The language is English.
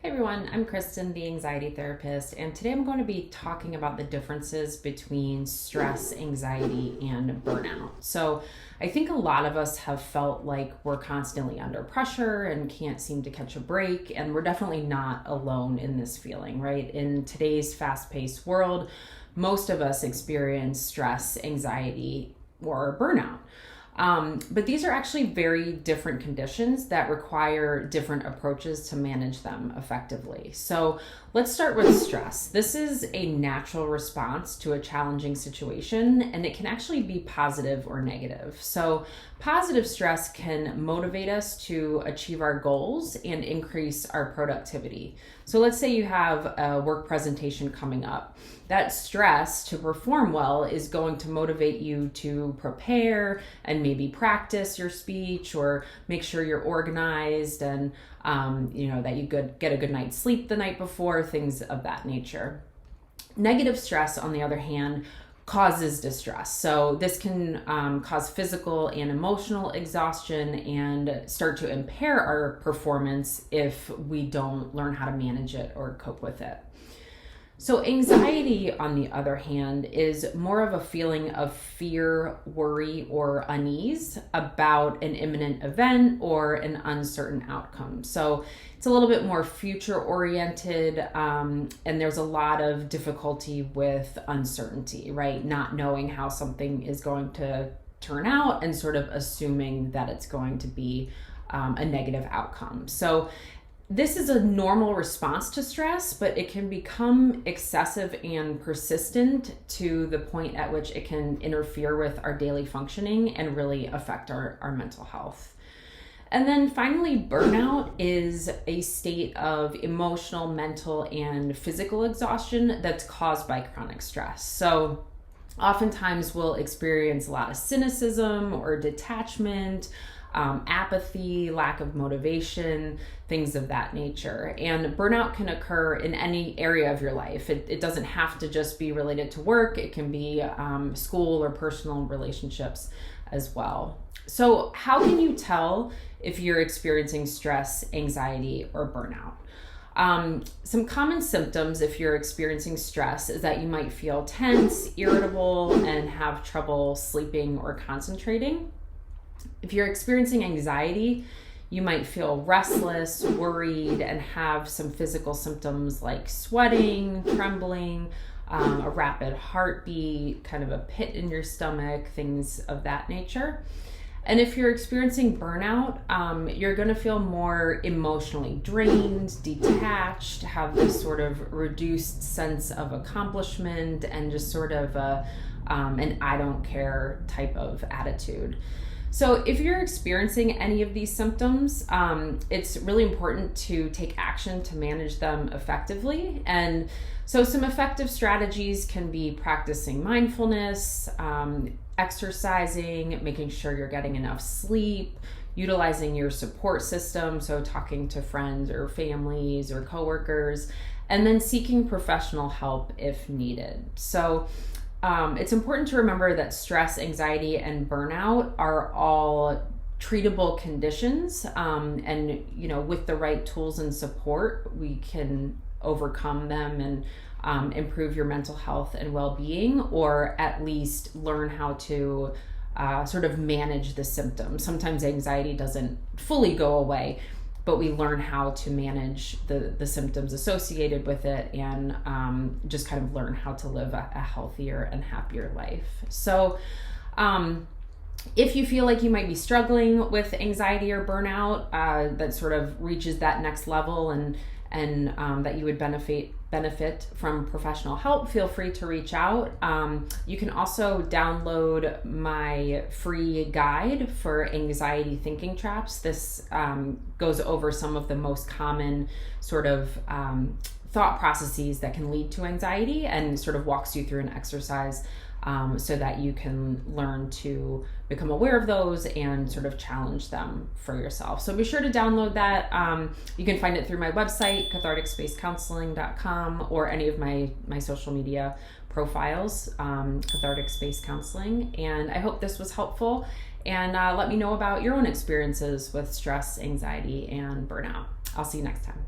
Hey everyone, I'm Kristen, the anxiety therapist, and today I'm going to be talking about the differences between stress, anxiety, and burnout. So, I think a lot of us have felt like we're constantly under pressure and can't seem to catch a break, and we're definitely not alone in this feeling, right? In today's fast paced world, most of us experience stress, anxiety, or burnout. But these are actually very different conditions that require different approaches to manage them effectively. So let's start with stress. This is a natural response to a challenging situation, and it can actually be positive or negative. So positive stress can motivate us to achieve our goals and increase our productivity. So let's say you have a work presentation coming up. That stress to perform well is going to motivate you to prepare and maybe practice your speech or make sure you're organized and that you get a good night's sleep the night before, things of that nature. Negative stress, on the other hand, causes distress. So this can cause physical and emotional exhaustion and start to impair our performance if we don't learn how to manage it or cope with it. So anxiety, on the other hand, is more of a feeling of fear, worry, or unease about an imminent event or an uncertain outcome. So it's a little bit more future oriented, and there's a lot of difficulty with uncertainty, right? Not knowing how something is going to turn out and sort of assuming that it's going to be a negative outcome. So this is a normal response to stress, but it can become excessive and persistent to the point at which it can interfere with our daily functioning and really affect our mental health. And then finally, burnout is a state of emotional, mental, and physical exhaustion that's caused by chronic stress. So oftentimes we'll experience a lot of cynicism or detachment, apathy, lack of motivation, things of that nature. And burnout can occur in any area of your life. It doesn't have to just be related to work. It can be school or personal relationships as well. So how can you tell if you're experiencing stress, anxiety, or burnout? Some common symptoms if you're experiencing stress is that you might feel tense, irritable, and have trouble sleeping or concentrating. If you're experiencing anxiety, you might feel restless, worried, and have some physical symptoms like sweating, trembling, a rapid heartbeat, kind of a pit in your stomach, things of that nature. And if you're experiencing burnout, you're going to feel more emotionally drained, detached, have this sort of reduced sense of accomplishment, and just sort of an I don't care type of attitude. So if you're experiencing any of these symptoms, it's really important to take action to manage them effectively. And so some effective strategies can be practicing mindfulness, exercising, making sure you're getting enough sleep, utilizing your support system, so talking to friends or families or coworkers, and then seeking professional help if needed. So it's important to remember that stress, anxiety, and burnout are all treatable conditions. And with the right tools and support, we can overcome them and improve your mental health and well-being, or at least learn how to sort of manage the symptoms. Sometimes anxiety doesn't fully go away, but we learn how to manage the symptoms associated with it and just kind of learn how to live a healthier and happier life. So if you feel like you might be struggling with anxiety or burnout that sort of reaches that next level and that you would benefit from professional help, feel free to reach out. You can also download my free guide for anxiety thinking traps. This goes over some of the most common sort of thought processes that can lead to anxiety and sort of walks you through an exercise so that you can learn to become aware of those and sort of challenge them for yourself. So be sure to download that. You can find it through my website, catharticspacecounseling.com, or any of my social media profiles, Cathartic Space Counseling. And I hope this was helpful. And let me know about your own experiences with stress, anxiety, and burnout. I'll see you next time.